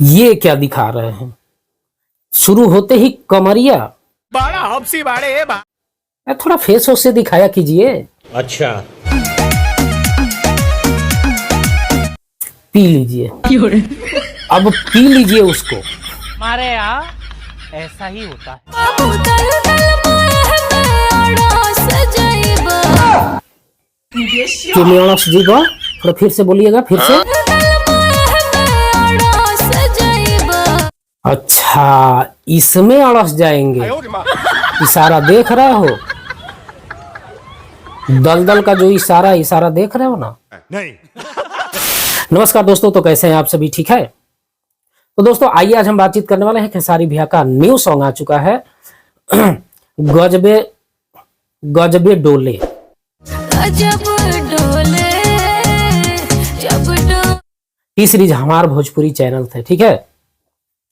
ये क्या दिखा रहे हैं? शुरू होते ही कमरिया, बड़ा हफ्सी बाड़े थोड़ा फेस से दिखाया कीजिए। अच्छा पी लीजिए, अब पी लीजिए उसको। हमारे यहाँ ऐसा ही होता है। जीवा थोड़ा फिर से बोलिएगा, फिर से। अच्छा, इसमें अड़स जाएंगे। इशारा देख रहे हो? दलदल का जो इशारा देख रहे हो ना? नहीं। नमस्कार दोस्तों, तो कैसे हैं आप सभी? ठीक है। तो दोस्तों आइए आज हम बातचीत करने वाले हैं खेसारी भैया का न्यू सॉन्ग आ चुका है गजबे गजबे डोले। ई सीरीज हमार भोजपुरी चैनल थे, ठीक है।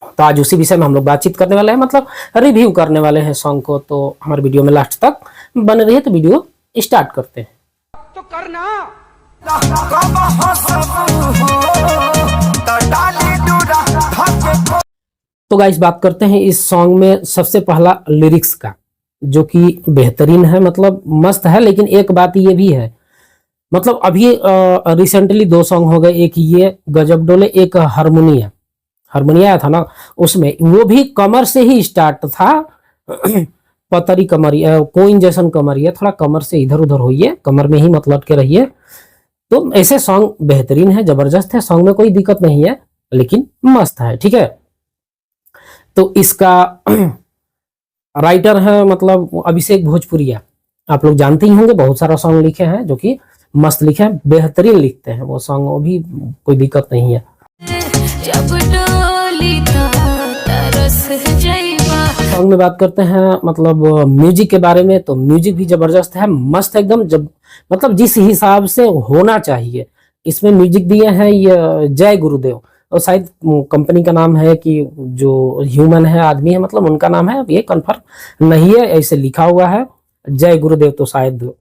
तो आज उसी विषय में हम लोग बातचीत करने वाले हैं, मतलब रिव्यू करने वाले हैं सॉन्ग को। तो हमारे वीडियो में लास्ट तक बने रहिए। तो वीडियो स्टार्ट करते हैं। तो करना तो गाइस बात करते हैं इस सॉन्ग में सबसे पहला लिरिक्स का, जो कि बेहतरीन है, मतलब मस्त है। लेकिन एक बात ये भी है, मतलब अभी रिसेंटली दो सॉन्ग हो गए, एक ये गजब डोले, एक हारमोनिया आया था ना, उसमें वो भी कमर से ही स्टार्ट था। पतरी कमरिया, कोइन जैसन कमरिया, थोड़ा कमर से इधर उधर होइए, कमर में ही मत लटके रहिए। तो ऐसे सॉन्ग बेहतरीन है, जबरदस्त है, सॉन्ग में कोई दिक्कत नहीं है, लेकिन मस्त है, ठीक है। तो इसका राइटर है मतलब अभिषेक भोजपुरिया, आप लोग जानते ही होंगे, बहुत सारा सॉन्ग लिखे हैं जो कि मस्त लिखे हैं, बेहतरीन लिखते हैं वो सॉन्ग, वो भी कोई दिक्कत नहीं है। सॉन्ग में बात करते हैं मतलब म्यूजिक के बारे में, तो म्यूजिक भी जबरदस्त है, मस्त एकदम, जब मतलब जिस हिसाब से होना चाहिए। इसमें म्यूजिक दिए हैं ये जय गुरुदेव, और शायद कंपनी का नाम है कि जो ह्यूमन है, आदमी है, मतलब उनका नाम है, अब ये कंफर्म नहीं है, ऐसे लिखा हुआ है जय गुरुदेव। तो शायद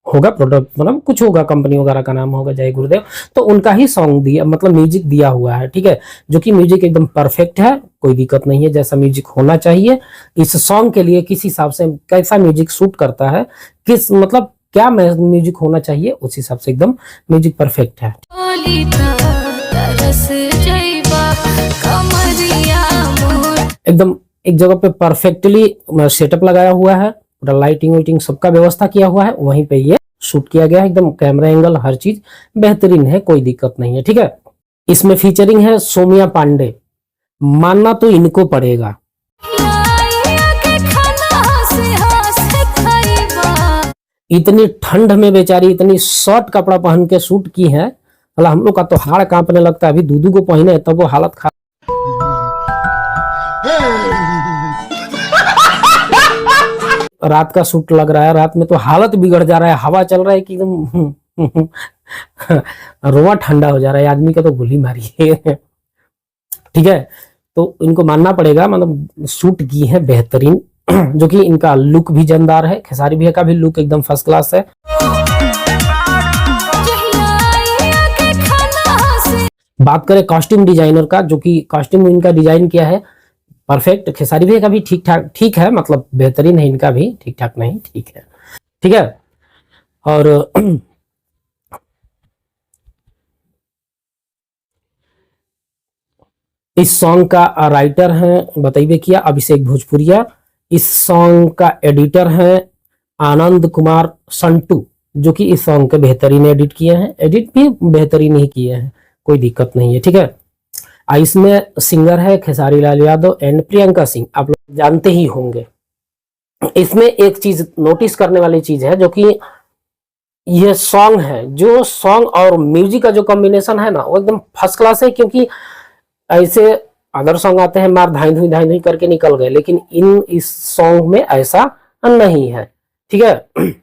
होगा प्रोडक्ट, मतलब कुछ होगा, कंपनी वगैरह का नाम होगा जय गुरुदेव। तो उनका ही सॉन्ग दिया, मतलब म्यूजिक दिया हुआ है, ठीक है, जो कि म्यूजिक एकदम परफेक्ट है, कोई दिक्कत नहीं है, जैसा म्यूजिक होना चाहिए इस सॉन्ग के लिए, किस हिसाब से कैसा म्यूजिक सूट करता है, किस मतलब क्या म्यूजिक होना चाहिए, उस हिसाब से एकदम म्यूजिक परफेक्ट है। एकदम एक जगह पे परफेक्टली सेटअप लगाया हुआ है, पूरा लाइटिंग वाइटिंग सबका व्यवस्था किया हुआ है, वहीं पे ये शूट किया गया है, एकदम कैमरा एंगल हर चीज बेहतरीन है, कोई दिक्कत नहीं है, ठीक है। इसमें फीचरिंग है सोमिया पांडे, मानना तो इनको पड़ेगा। इतनी ठंड में बेचारी इतनी शॉर्ट कपड़ा पहन के शूट की है, मतलब हम लोग का तो हाड़ कांपने लगता है। अभी दूधू को पहने तब वो हालत खराब। रात का शूट लग रहा है, रात में तो हालत बिगड़ जा रहा है, हवा चल रहा है कि एकदम रोआ ठंडा हो जा रहा है आदमी का, तो गोली मारी है ठीक है। तो इनको मानना पड़ेगा, मतलब शूट की है बेहतरीन, जो कि इनका लुक भी जानदार है। खेसारी भैया का भी लुक एकदम फर्स्ट क्लास है। बात करें कॉस्ट्यूम डिजाइनर का, जो कि कॉस्ट्यूम इनका डिजाइन किया है परफेक्ट। खेसारी भैया का भी ठीक ठाक ठीक है, मतलब बेहतरीन है, इनका भी ठीक ठाक नहीं ठीक है, ठीक है। और इस सॉन्ग का राइटर है बताइए किया अभिषेक भोजपुरिया। इस सॉन्ग का एडिटर है आनंद कुमार संटू, जो कि इस सॉन्ग के बेहतरीन एडिट किए हैं, एडिट भी बेहतरीन ही किए हैं, कोई दिक्कत नहीं है, ठीक है। इसमें सिंगर है खेसारी लाल यादव एंड प्रियंका सिंह, आप लोग जानते ही होंगे। इसमें एक चीज नोटिस करने वाली चीज है, जो कि ये सॉन्ग है, जो सॉन्ग और म्यूजिक का जो कॉम्बिनेशन है ना, वो एकदम फर्स्ट क्लास है। क्योंकि ऐसे अदर सॉन्ग आते हैं मार धाई धुई करके निकल गए, लेकिन इस सॉन्ग में ऐसा नहीं है, ठीक है।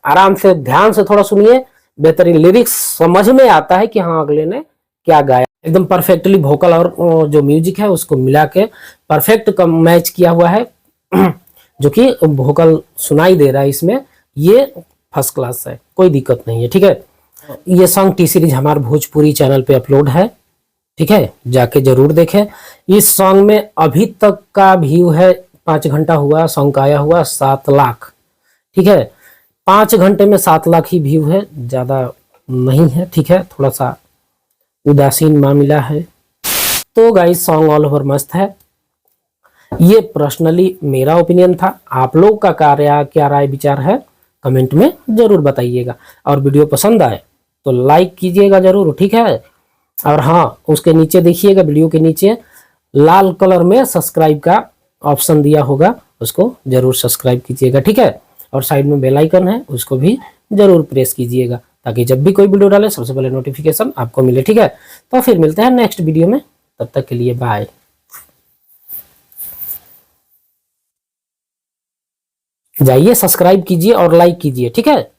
आराम से ध्यान से थोड़ा सुनिए, बेहतरीन लिरिक्स समझ में आता है कि हाँ अगले ने क्या गाया। एकदम परफेक्टली वोकल और जो म्यूजिक है उसको मिला के परफेक्ट मैच किया हुआ है, जो कि वोकल सुनाई दे रहा है इसमें, ये फर्स्ट क्लास है, कोई दिक्कत नहीं है, ठीक है। ये सॉन्ग टी सीरीज हमारे भोजपुरी चैनल पे अपलोड है, ठीक है, जाके जरूर देखें। इस सॉन्ग में अभी तक का व्यू है, 5 घंटा हुआ सॉन्ग का आया हुआ 7 लाख, ठीक है। 5 घंटे में 7 लाख ही व्यू है, ज़्यादा नहीं है, ठीक है, थोड़ा सा उदासीन मामला है। तो गाइस सॉन्ग ऑल ओवर मस्त है। ये पर्सनली मेरा ओपिनियन था, आप लोग का क्या राय विचार है कमेंट में जरूर बताइएगा। और वीडियो पसंद आए तो लाइक कीजिएगा जरूर, ठीक है। और हाँ, उसके नीचे देखिएगा, वीडियो के नीचे लाल कलर में सब्सक्राइब का ऑप्शन दिया होगा, उसको जरूर सब्सक्राइब कीजिएगा, ठीक है। और साइड में बेल आइकन है, उसको भी जरूर प्रेस कीजिएगा, ताकि जब भी कोई वीडियो डाले सबसे पहले नोटिफिकेशन आपको मिले, ठीक है। तो फिर मिलते हैं नेक्स्ट वीडियो में, तब तक के लिए बाय। जाइए सब्सक्राइब कीजिए और लाइक कीजिए, ठीक है।